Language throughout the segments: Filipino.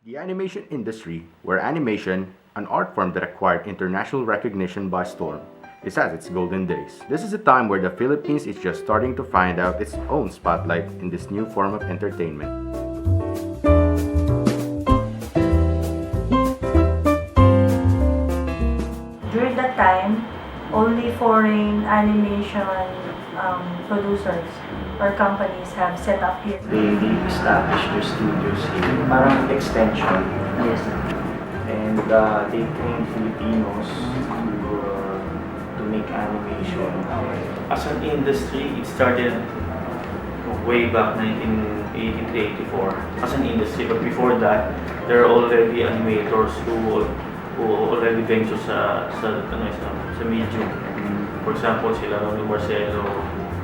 The animation industry, where animation, an art form that acquired international recognition by storm, is at its golden days. This is a time where the Philippines is just starting to find out its own spotlight in this new form of entertainment. During that time, only foreign animation producers or companies have set up here. They established their studios here, parang extension. Yes. And they trained Filipinos to make animation. As an industry, it started way back 1983-84 as an industry. But before that, there are already animators who already venture sa medium. For example, sila Ronnie Marcelo,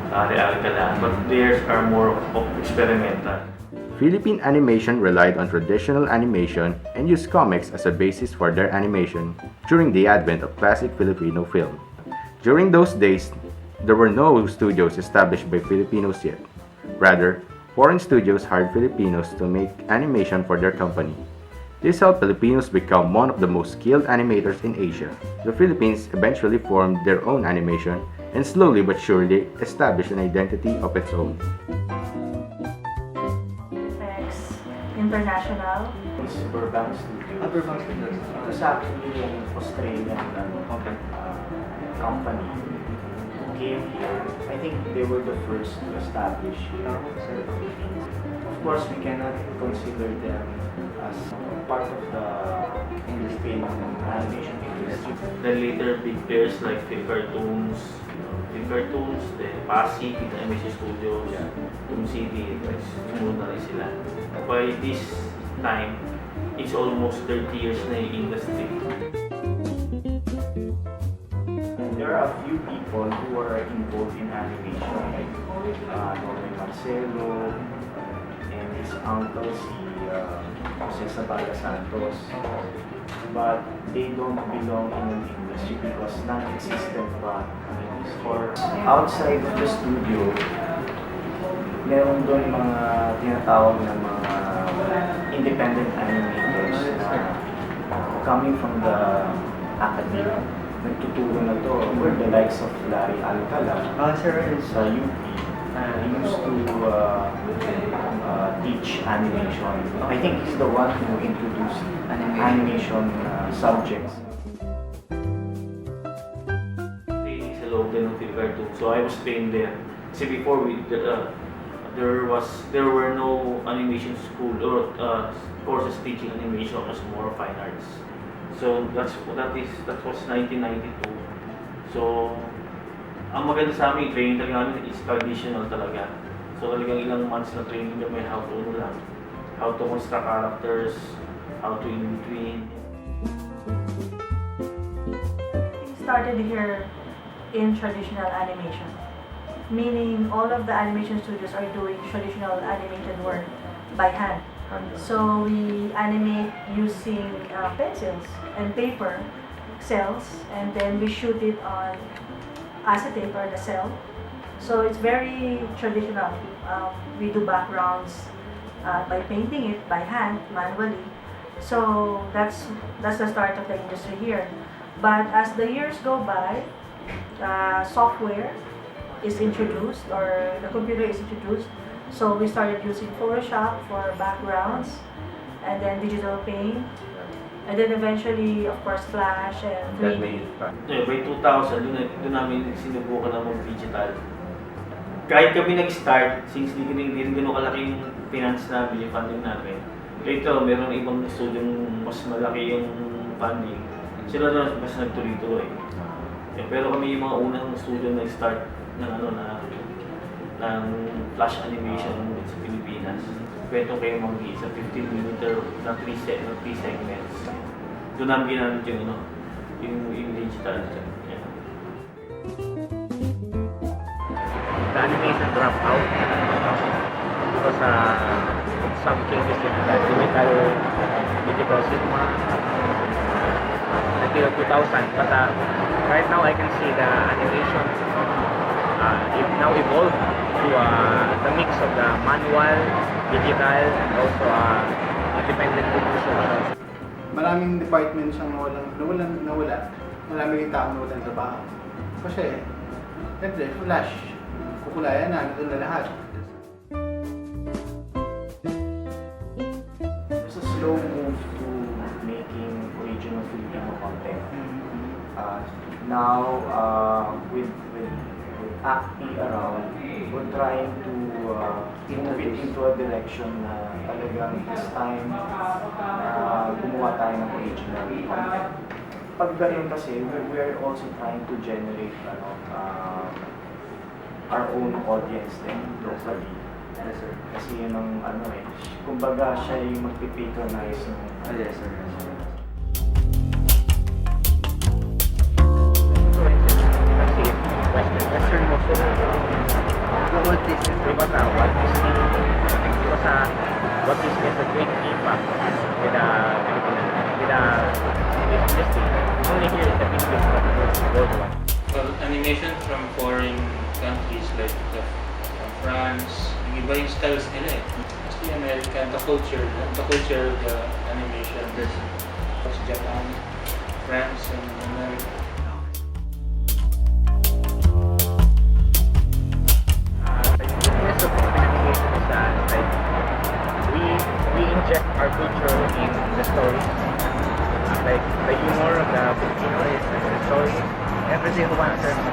Real Calan, but theirs are more of experimental. Philippine animation relied on traditional animation and used comics as a basis for their animation during the advent of classic Filipino film. During those days, there were no studios established by Filipinos yet. Rather, foreign studios hired Filipinos to make animation for their company. This helped Filipinos become one of the most skilled animators in Asia. The Philippines eventually formed their own animation and slowly but surely established an identity of its own. International. It's Burbank Studios. Burbank Studios. It's actually an Australian company who came here. I think they were the first to establish here. Of course, we cannot consider them as part of the Philippine animation industry. Then later, big players like Phil Cartoons, the Pasig, the MSC Studios, Toon City, sumunod na rin sila. By this time, it's almost 30 years na yung industry. There are a few people who are involved in animation, like Norman Marcelo and his uncle, si Jose Sabala Santos. But they don't belong in an industry because non-existent pa. For outside of the studio, meron doon mga tinatawag na mga independent animators na coming from the academy. Nagtuturo na to. Were the likes of Larry Alcala sa UP. Used to teach animation. I think he's the one who introduced animation subjects. Training sa loob din ng Phil Cartoons. So I was trained there. Kasi before there were no animation school or courses teaching animation as more fine arts. So that was 1992. So ang maganda sa amin, training talaga namin is traditional talaga. So talagang ilang months na training kami how to construct characters, how to in between. We started here in traditional animation, meaning all of the animation studios are doing traditional animated work by hand. So we animate using pencils and paper, cells, and then we shoot it on acetate or the cell. So it's very traditional. We do backgrounds by painting it by hand, manually. So that's the start of the industry here. But as the years go by, software is introduced or the computer is introduced. So we started using Photoshop for backgrounds and then digital paint. And then eventually, of course, Flash and 3D. Yeah, by 2000, doon namin sinubukan na mag-digital. Kahit kami nag-start, since di rin gano'n kalaki yung finance namin, yung funding namin. Later, meron ibang studio mas malaki yung funding. Sila doon mas nagtuloy-tuloy. Yeah, pero kami yung mga unang studio na nag-start ng flash animation sa Pilipinas. Kwento kayo mag-i sa 15mm na 3 segments. Doon namin ginamit yung digital. Yeah. The animation dropped out because some changes in the digital cinema until 2000. But right now I can see the animation it now evolved to the mix of the manual, digital, and also independent producers. Maraming departments ang nawala. Marami rin taong nawalan ng trabaho. Kasi, siyempre, flash. Kukulayan na, nandun na lahat. There's a slow move to making original Filipino content. Now, with ACTI around, we're trying to move it into a direction na talagang this time gumawa tayo ng original content. Pag ganun kasi, we're also trying to generate our own audience din locally. Yes, sir. Kasi yun ang kumbaga siya yung magpipatronize ng Yes, sir. Yes, sir. Kasi Western most of the Walt Disney, because Walt Disney, because Walt Disney has a great impact with Disney. Only here in the Philippines, but worldwide. Well, animation from foreign countries like from France, yung iba yung styles nila eh. Mostly American, the culture of the animation. There's Japan, France, and America. The uniqueness of Philippine animation is that we inject our culture in the stories. Like the humor of the Filipino is the story. Everything one person.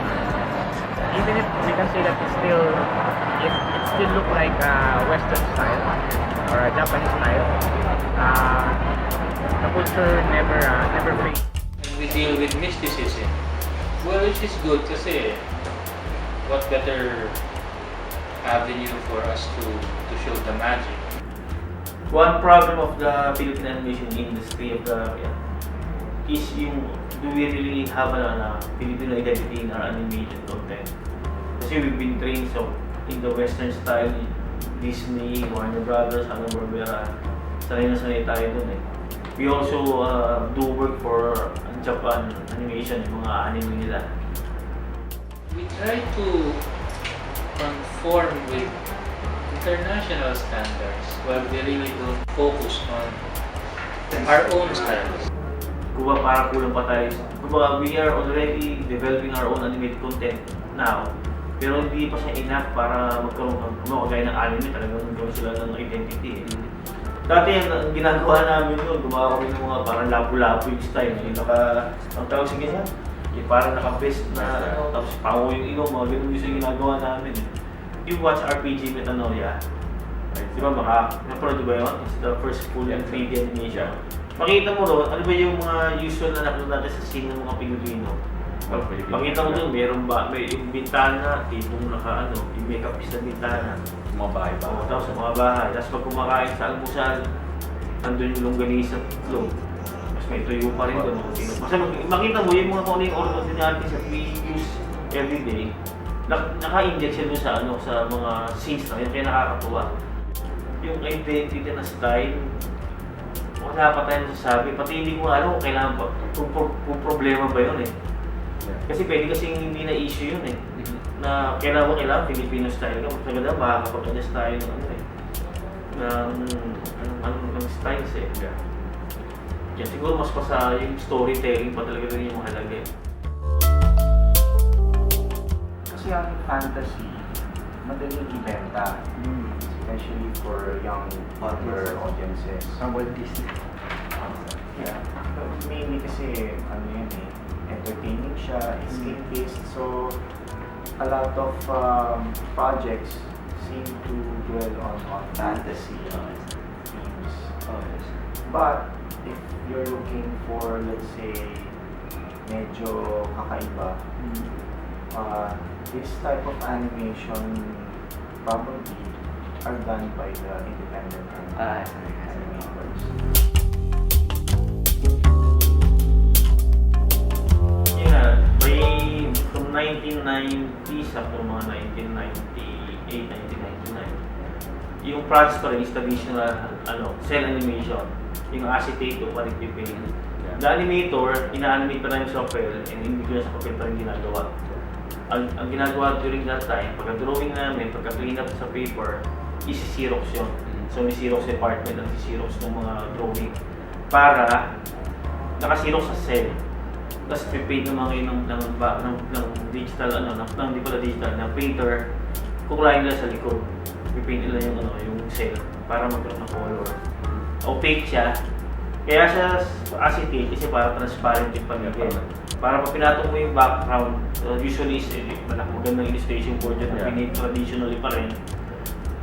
Even if we can say that it still look like a Western style or a Japanese style, the culture never fades. And we deal with mysticism. Well, which is good kasi what better avenue for us to show the magic. One problem of the Philippine animation industry is yung do we really have a Filipino identity in our animation content? Kasi we've been trained in the Western style, Disney, Warner Brothers, Hanna-Barbera, sanay tayo dun eh. We also do work for Japan animation, yung mga anime nila. We try to conform with international standards while we really don't focus on our own styles. Kuba parang kulang pa tayo. Kuba we are already developing our own animated content now. Pero hindi pa siya enough para magkaroon kagaya ng anime, talagang magkaroon sila ng identity eh. Dati ang ginagawa namin doon, gumawa kami ng mga parang lapu-lapu yung style. Yung ang tawag sa ganyan, yung parang naka-vest na, tapos pango yung ilong, mga ganun yung ginagawa namin eh. You watch RPG Metanoia, di ba napanood ba yun? It's the first full 3D animation. Makita mo doon, ano ba yung mga usual na nakita natin sa scene ng mga Pilipino? Pakita mo doon, may yung bintana, tipong yung makeup is na bintana. Mga bahay pa. Tapos sa mga bahay. Tapos pag kumakain sa almusal, andun yung longganisa at itlog. Tapos may tuyo pa rin doon. Kasi makita mo yung mga kung ano yung ordinarities that we use everyday, naka-inject siya doon sa mga scenes na yun, kaya nakakatuwa. Yung identity na style, wala pa tayo nasasabi, pati hindi ko alam kung kailangan pa, kung problema ba yun eh. Kasi pwede kasing hindi na issue yun eh. Na kailangan Filipino style ka, maganda makakapag-adjust tayo ng styles eh. Yan, siguro mas pa sa yung storytelling pa talaga rin yung mahalaga eh. Kasi ang fantasy, madaling ibenta. Especially for young audiences. Ang Walt Disney. Yeah. Mainly kasi, entertaining siya, escapist. So, a lot of projects seem to dwell on fantasy themes. But, if you're looking for, let's say, medyo kakaiba, this type of animation probably are done by the independent animators. Yeah, from 1990s up to mga 1998, 1999, yung process pa rin is traditional cell animation, yung acetate o panicupane. The animator, ina-animate pa rin sa papel and hindi ko sa papel pa rin ginagawa. Ang ginagawa during that time, pagka-drawing namin, pagka-clean up sa paper, isi-xerox yun. So may Xerox department at Xerox ng mga drawing para naka-Xerox sa cell. Tapos prepaid naman kayo ng digital, hindi pala digital, ng printer. Kukulayin nila sa likod. Prepaid nila yung cell para magkaroon ng color. Opaque siya. Kaya siya acetate kasi para transparent yung paligid. Para pag pinatong mo yung background, usually is magandang illustration board dyan na pinate traditionally pa rin.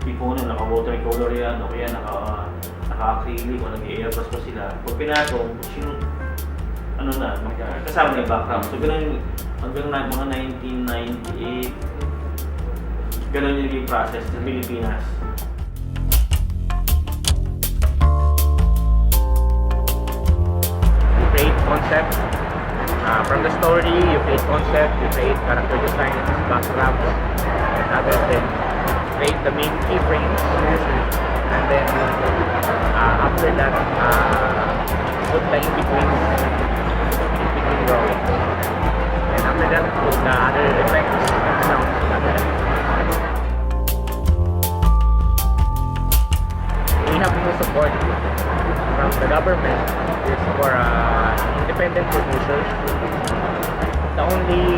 Tipo naka-watercolor yan o kaya naka-acrylic o nag-airbrush pa sila. Pag pinatong, kasama na yung background. So ganun hanggang mga 1998, ganun yung process sa Pilipinas. You create concept. From the story, you create concept, you create character designs, backgrounds, and other things. Create the main keyframes, and then after that, put the in-between drawings. And after that, put the other effects and sounds. We have no support from the government. It's for independent producers. The only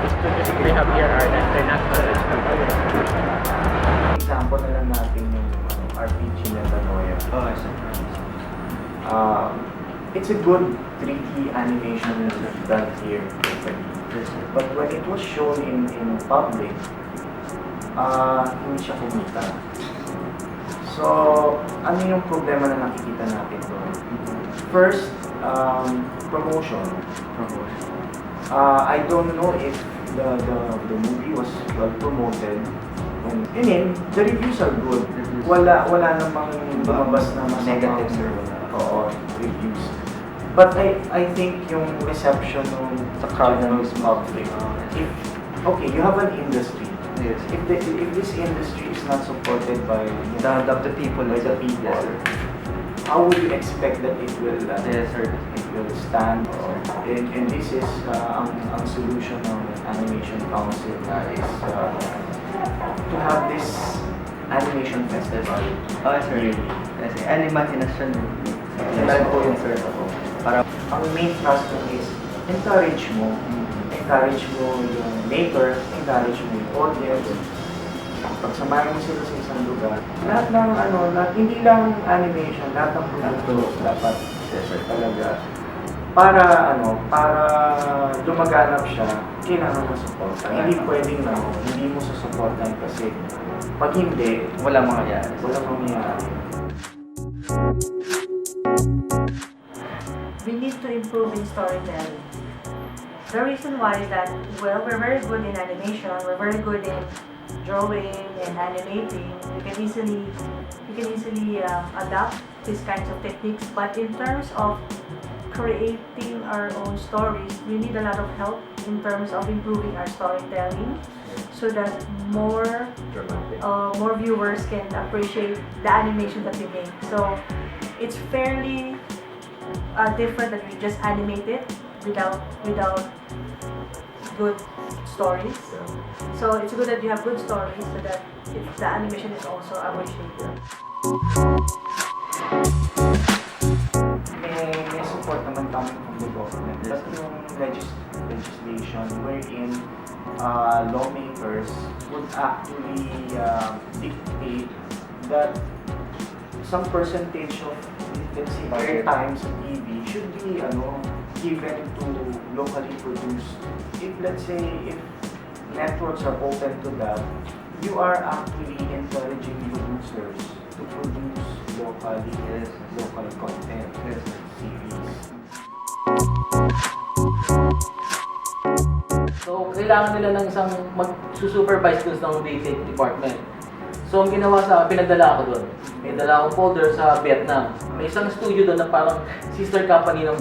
studios we have here are the international studios. Example na lang natin yung RPG na Tanoya. It's a good 3D animation done here. But when it was shown in public, hindi siya kumita. So, ano yung problema na nakikita natin doon? First, promotion. I don't know if the movie was well promoted. I mean, the reviews are good. Wala namang lumabas na negative reviews. But I think yung reception ng the crowd ng public, okay, you have an industry. Yes. If this industry is not supported by the people, how would you expect that it will stand? And this is ang solution ng Animation Council is to have this animation festival. Animation. Kailan po yun, sir? Para ang main thrust is encourage mo yung maker, encourage mo yung audience. Pagsamahin mo sila sa isang lugar. Lahat ng hindi lang animation, lahat ng produkto dapat talaga para lumaganap siya, kailangan mo support. Hindi pwedeng hindi mo susuportan kasi pag hindi, walang mangyayari. We need to improve in storytelling. The reason why is that, well, we're very good in animation, we're very good in drawing and animating. You can easily adapt these kinds of techniques, but in terms of creating our own stories, we need a lot of help in terms of improving our storytelling so that more viewers can appreciate the animation that we make. So it's fairly different that we just animate it without good stories. So it's good that you have good stories so that the animation is also appreciated. May support naman coming from the government. But yung legislation wherein lawmakers would actually dictate that some percentage of, let's say, airtime sa TV should be given to locally produced. If networks are open to that, you are actually encouraging producers to produce local content, series. So, kailangan nila ng isang mag-supervise dun ng basic department. So, ang ginawa pinagdala ako doon. May dala akong folder sa Vietnam. May isang studio doon na parang sister company ng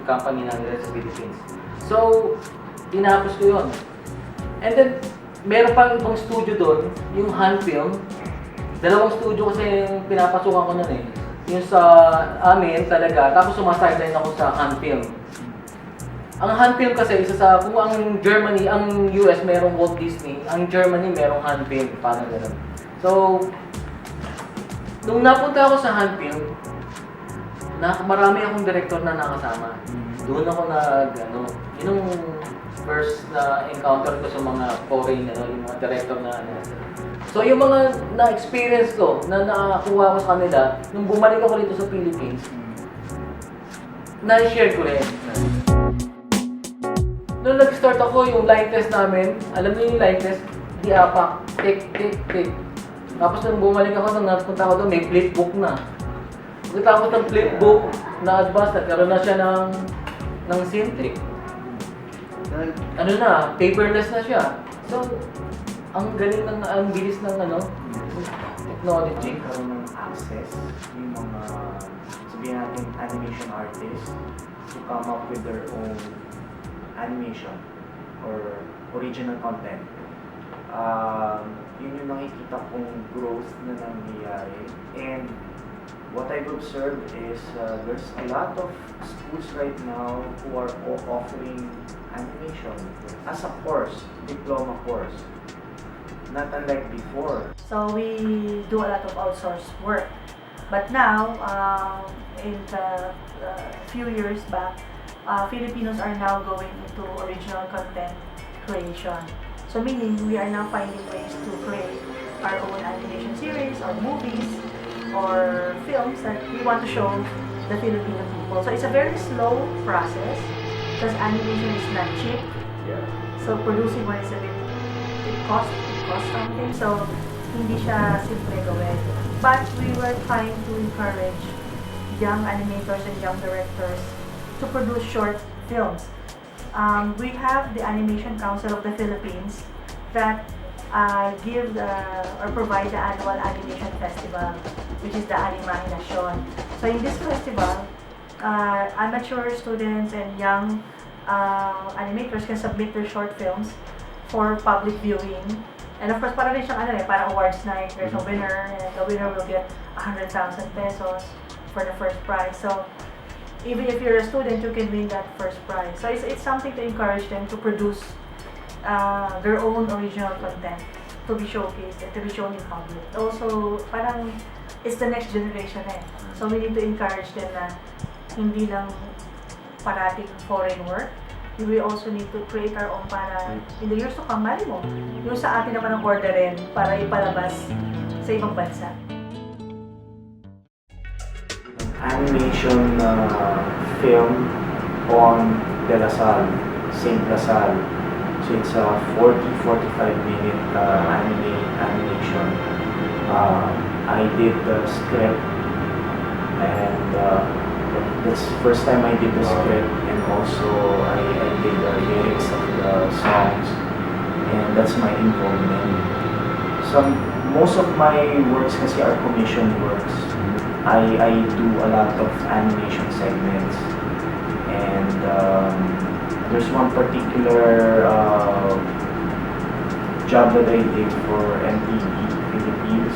company namin sa Philippines. So, tinapos ko yun. And then, meron pang ibang studio doon, yung hand film. Dalawang studio kasi yung pinapasukan ko nun eh. Yung sa amin talaga, tapos sumasideline ako sa hand film. Ang hand film kasi, kung ang Germany, ang US merong Walt Disney, ang Germany merong hand film, parang gano'n. So, Nung napunta ako sa Hanfield, marami akong director na nakasama. Doon ako yun yung first na encounter ko sa mga foreign, yung mga director na So yung mga na-experience ko, na nakakuha ko sa kanila, nung bumalik ako dito sa Philippines, na-share ko rin. Nung nag-start ako, yung line test namin, alam niyo yung line test, di apak, tick. Tapos nung bumalik ako, nung napunta ako doon, may flipbook na. Pagkatapos ng flipbook na advance, nagkaroon na siya ng Cintiq. Paperless na siya. So, ang galing ang bilis ng technology. Karoon ng access yung mga, sabihin natin, animation artists to come up with their own animation or original content. Yun yung nakikita kong growth na nangyayari. And what I've observed is there's a lot of schools right now who are offering animation as a course, diploma course. Not unlike before. So we do a lot of outsourced work. But now, in the few years back, Filipinos are now going into original content creation. So meaning we are now finding ways to create our own animation series or movies or films that we want to show the Filipino people. So it's a very slow process because animation is not cheap. Yeah. So producing one is a bit, it costs something. So hindi siya simple gawin. But we were trying to encourage young animators and young directors to produce short films. We have the Animation Council of the Philippines that give or provide the annual animation festival, which is the Animahinasyon. So in this festival, amateur students and young animators can submit their short films for public viewing. And of course, para rin siyang para awards night, there's a winner, and the winner will get 100,000 pesos for the first prize. So even if you're a student, you can win that first prize. So it's something to encourage them to produce their own original content to be showcased and to be shown in public. Also, parang it's the next generation So we need to encourage them na hindi lang parating foreign work. We also need to create our own para in the years to come, mali mo, yung sa atin naman ang orderin para ipalabas sa ibang bansa. Animation film on De La Salle, St. La Salle. So it's a 40-45 minute animation. I did the script and that's the first time I did the script, and also I did the lyrics of the songs, and that's my involvement. Most of my works kasi are commission works. I do a lot of animation segments, and there's one particular job that I did for MTV Philippines,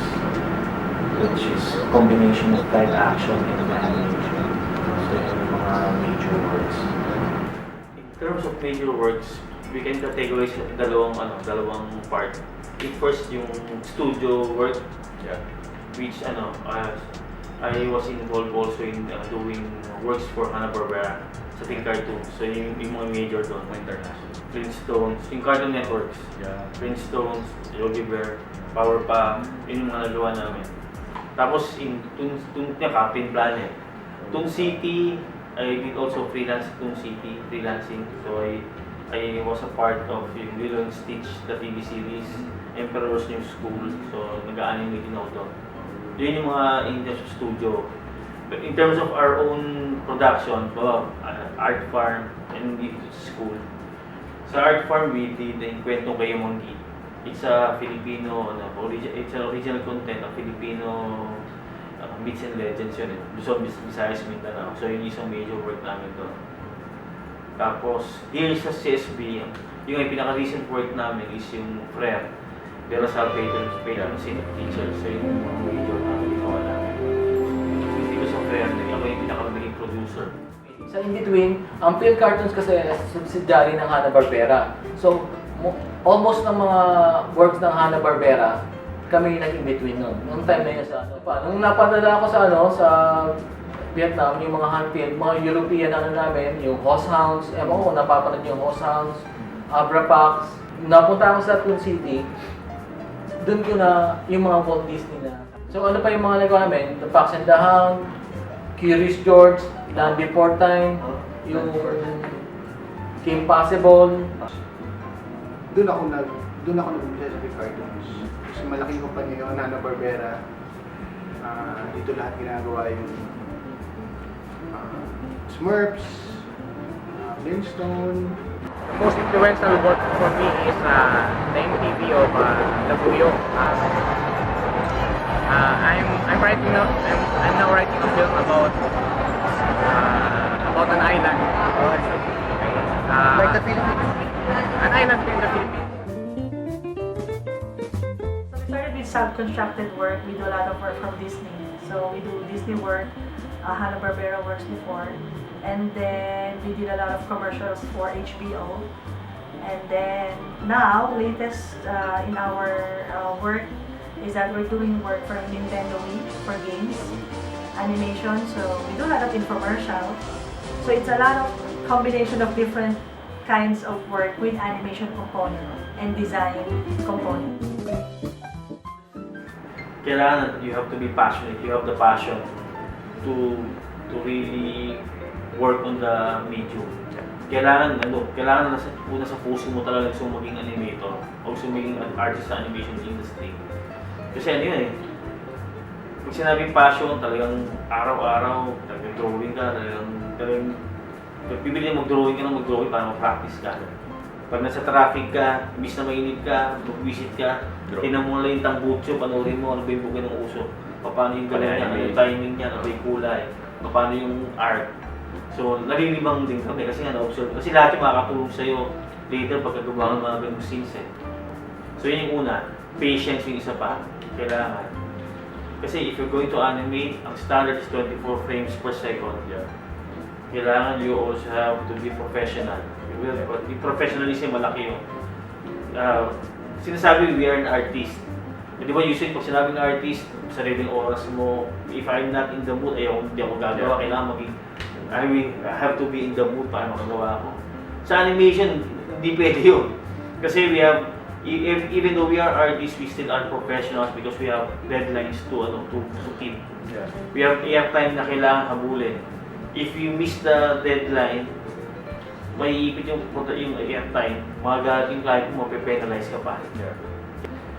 which is a combination of live action and animation. So yung mga major works. In terms of major works, we can categorize dalawang part. First, yung studio work, which I was involved also in doing works for Hanna-Barbera sa Ting Cartoons. So yung mga major doon, international. Flintstones, yung Cartoon Networks. Flintstones, Yogi Bear, Powerpuff, yun yung mga nagawa namin. Tapos Captain Planet. Toon City, I did also freelance Toon City, freelancing. So I was a part of yung Lilo and Stitch, the TV series, Emperor's New School. So nag-a-animate din ako doon. Yun yung mga in terms of studio. But in terms of our own production, Art Farm and school. Sa Art Farm, we did the Kwentong Kayo Monkey. It's a Filipino, it's an original content of Filipino myths and legends yun Luzon, Visayas, Mindanao. So yun isang major work namin doon. Tapos, here sa CSB, yung pinaka-recent work namin is yung Frere, De La Salle Patron Saint of Teachers. So yun yung major namin ginawa namin. Dito sa Frere, ako yung pinaka-naging producer. Sa in-between, ang Phil Cartoons kasi subsidiary ng Hanna-Barbera. So, almost ng mga works ng Hanna-Barbera kami yung nag-in-between nun. Nung time na yun sa ano pa. Nung napadala ako sa sa Vietnam, yung mga hunting, mga European namin, yung Hoss Hounds, ewan ko kung napapanood yung Hoss Hounds, Abrapax. Napunta ako sa Twin City, doon ko na yung mga Walt Disney na. So ano pa yung mga nagawa namin? The Fox and the Hound, Curious George, Land Before Time, yung Kim Possible. Doon ako nag-umpisa sa cartoons. Kasi malaking kumpanya yung Hanna-Barbera. Dito lahat ginagawa yung Smurfs, Flintstone. The most influential work for me is the MTV of Labuyo. I'm now writing a film about an island. Like the Philippines. An island in the Philippines. So we started with self-constructed work. We do a lot of work from Disney. So we do Disney work, Hanna-Barbera works before. And then we did a lot of commercials for HBO. And then now, latest in our work is that we're doing work for Nintendo Wii for games, animation. So we do a lot of infomercial. So it's a lot of combination of different kinds of work with animation component and design component. Kailangan you have to be passionate. You have the passion to really work on the medium. Kailangan una sa puso mo talaga gusto maging animator o gusto maging artist sa animation industry. Kasi ano yun pag sinabing passion, talagang araw-araw, nag-drawing ka, talagang pipili mag-drawing ka na mag-drawing para mag-practice ka. Pag nasa traffic ka, imbis na mainit ka, mag-visit ka, tinan mo lang yung tambutso, panoorin mo ano ba yung bugay ng uso, paano yung galaw niya, ano yung timing niya, ano ba yung kulay, paano yung art. So, nalilibang din kami kasi nga na-observe. Kasi lahat yung makakatulong sa'yo later pagkagawa ng mga ganung scenes So, yun yung una. Patience yung isa pa. Kailangan. Kasi if you're going to animate, ang standard is 24 frames per second. Kailangan you also have to be professional. Yung professionalism, malaki yun. Sinasabi, we are an artist. Di ba usually pag sinabing artist, sariling oras mo, if I'm not in the mood, hindi ako gagawa. Kailangan maging I have to be in the mood para makagawa ko. Sa animation, hindi pwede yun. Kasi we have, even though we are artists, we still are professionals because we have deadlines to keep. We have time na kailangan habulin. If you miss the deadline, may ipit yung time, magagaling yung client mo, mape-penalize ka pa.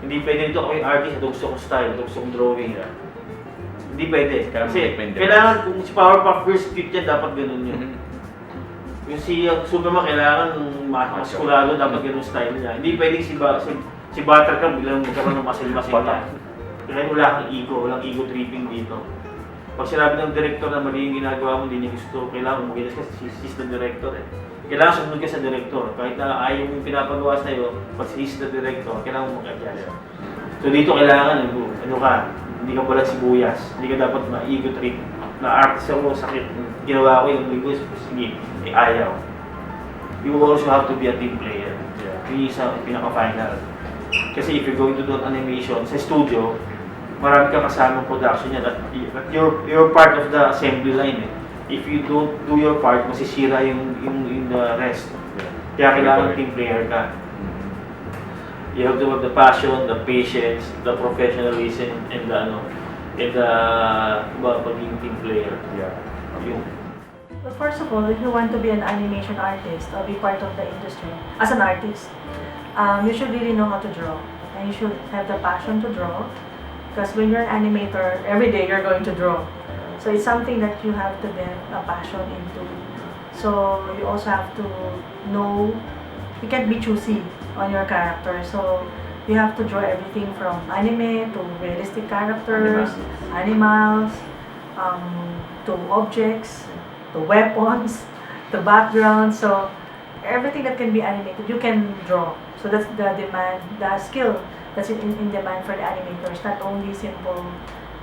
Hindi pwede dito ako yung artist, ito gusto kong style, ito gusto kong drawing. Hindi pwede. Kasi kailangan, kung si Powerpuff Girls fit yan, dapat ganun yun. Yung si Superman, kailangan maskulado, dapat ganun style niya. Hindi pwede si Buttercup, bilang magkaroon ng masil-masil niya. Kaya wala kang ego, walang ego tripping dito. Pag sinabi ng director na mali yung ginagawa mo, hindi niya gusto, kailangan mo mag-inas kasi she's the director Kailangan sumunod ka sa director. Kahit na ayaw mo yung pinapagawa sa'yo, pag she's the director, kailangan mo mag-adjust. So dito kailangan, ano ka, hindi ka pala sibuyas, hindi ka dapat ma-ego trip. Na-artist ako, sakit, ginawa ko yung linggo, sige, ayaw. You also have to be a team player. Yun yung pinaka-final. Kasi if you're going to do animation sa studio, marami kang kasamang production yan at you're part of the assembly line If you don't do your part, masisira yung the rest. Kaya kailangan team player ka. You have to have the passion, the patience, the professionalism, and the pagiging team player. Well, first of all, if you want to be an animation artist or be part of the industry as an artist, you should really know how to draw, and you should have the passion to draw. Because when you're an animator, every day you're going to draw. So it's something that you have to get a passion into. So you also have to know, you can't be choosy on your character. So you have to draw everything from anime to realistic characters, animals, to objects, to weapons, to backgrounds. So everything that can be animated, you can draw. So that's the demand, the skill that's in demand for the animators, not only simple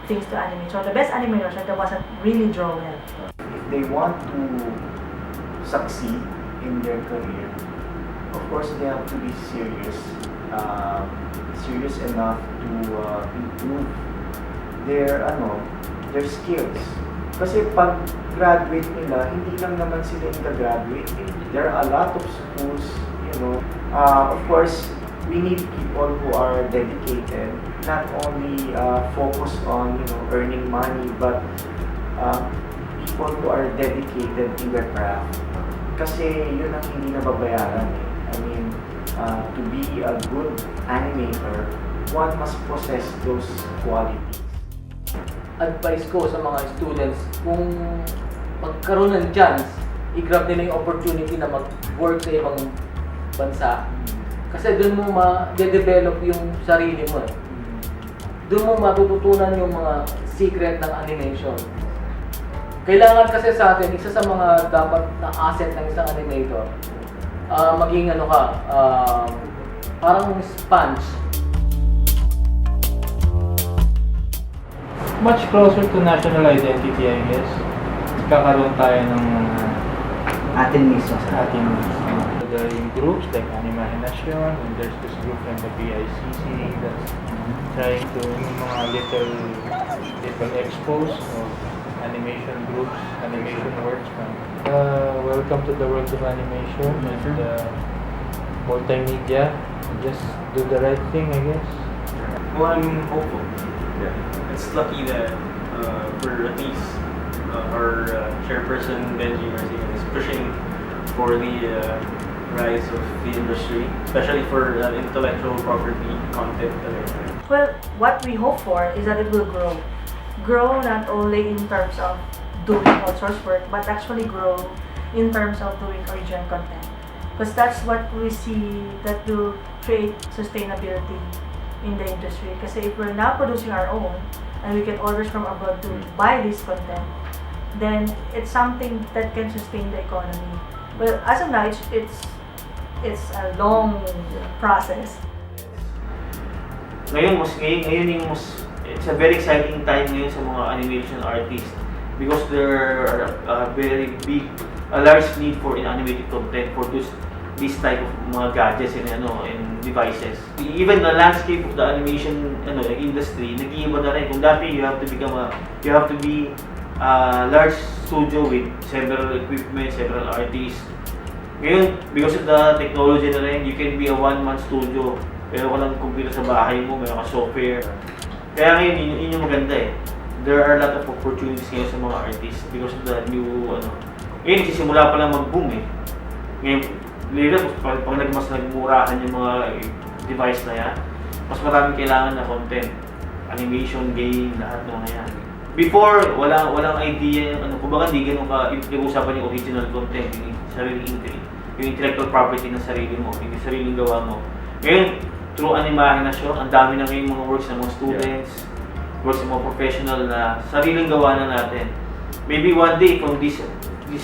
things to animate. So the best animators are the ones that really draw well. If they want to succeed in their career, of course they have to be serious. serious enough to improve their skills. Kasi pag graduate nila, hindi lang naman sila yung graduate. There are a lot of schools, of course, we need people who are dedicated, not only focused on earning money, but people who are dedicated in their craft. Kasi yun ang hindi nababayaran eh. I mean, to be a good animator, one must possess those qualities. Advice ko sa mga students, kung magkaroon ng chance, i-grab nila yung opportunity na mag-work sa ibang bansa. Kasi doon mo ma-develop yung sarili mo eh. Doon mo matututunan yung mga secret ng animation. Kailangan kasi sa atin, isa sa mga dapat na asset ng isang animator, maging parang sponge. Much closer to national identity, I guess. Kakaroon tayo ng Atin mismo ating the groups like Animahinasyon, and there's this group from the PICC that's trying to mga little expos of animation groups, animation works. Welcome to the world of animation and multimedia. Just do the right thing, I guess. Well, I'm hopeful. It's lucky that we're at least our chairperson Benji Garcia is pushing for the rise of the industry, especially for intellectual property content. Well, what we hope for is that it will grow. Grow not only in terms of doing outsourced work, but actually grow in terms of doing original content. Because that's what we see that will create sustainability in the industry. Kasi if we're not producing our own, and we get orders from abroad to buy this content, then it's something that can sustain the economy. Well, as of now, it's a long process. Ngayon it's a very exciting time ngayon sa mga animation artists because there are a large need for animated content for this type of mga gadgets and devices. Even the landscape of the animation industry nag-iiba na rin. Kung dati you have to be a large studio with several equipment, several artists. Ngayon, because of the technology na rin, you can be a one-man studio. Meron ka lang computer sa bahay mo, meron ka software. Kaya ngayon, yun yung maganda eh. There are a lot of opportunities ngayon sa mga artists because of the new, ngayon, nagsisimula pa lang mag-boom eh. Ngayon, later, pag mas nagmurahan yung mga device na yan, mas maraming kailangan na content. Animation, game, lahat ng mga yan. Before, walang idea, kumbaga hindi ganun ka pinag-usapan yung original content, yung sariling yung intellectual property ng sarili mo, yung sariling gawa mo. Ngayon, through Animahinasyon, ang dami na ngayon mga works ng mga students, works ng mga professional na sariling gawa na natin. Maybe one day from this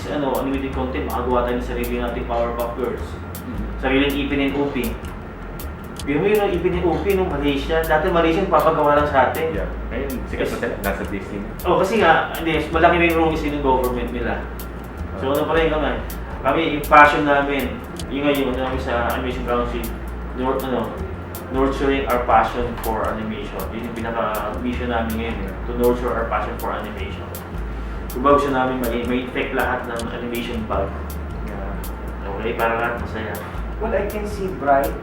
animated content, makagawa tayo ng sarili nating Powerpuff Girls. Sariling Ipin and Upin. Pero mo yun, Ipin and Upin nung Malaysia. Dati Malaysia papagawa lang sa atin. Yeah. Ngayon, sikat na sila. Nasa Disney. Kasi nga, malaki na yung role kasi ng government nila. So ano pa rin kami, yung passion namin, yung namin sa Animation Council, nurturing our passion for animation. Yun yung pinaka-mission namin ngayon, to nurture our passion for animation. Kumbaga gusto namin may effect lahat ng animation bug. Okay, para lahat masaya. Well, I can see bright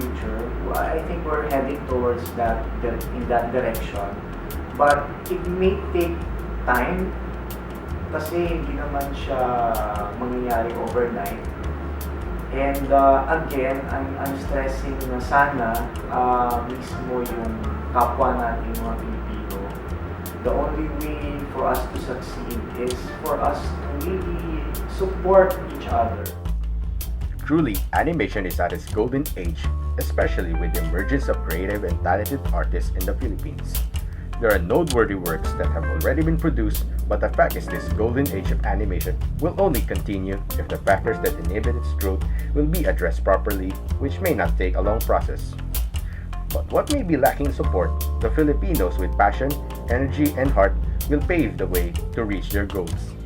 future. I think we're heading towards in that direction. But it may take time kasi hindi naman siya mangyayari overnight. And again, I'm stressing na sana mismo yung kapwa natin mga Pilipino. The only way for us to succeed is for us to really support each other. Truly, animation is at its golden age, especially with the emergence of creative and talented artists in the Philippines. There are noteworthy works that have already been produced, but the fact is this golden age of animation will only continue if the factors that inhibit its growth will be addressed properly, which may not take a long process. But what may be lacking support, the Filipinos with passion, energy, and heart will pave the way to reach their goals.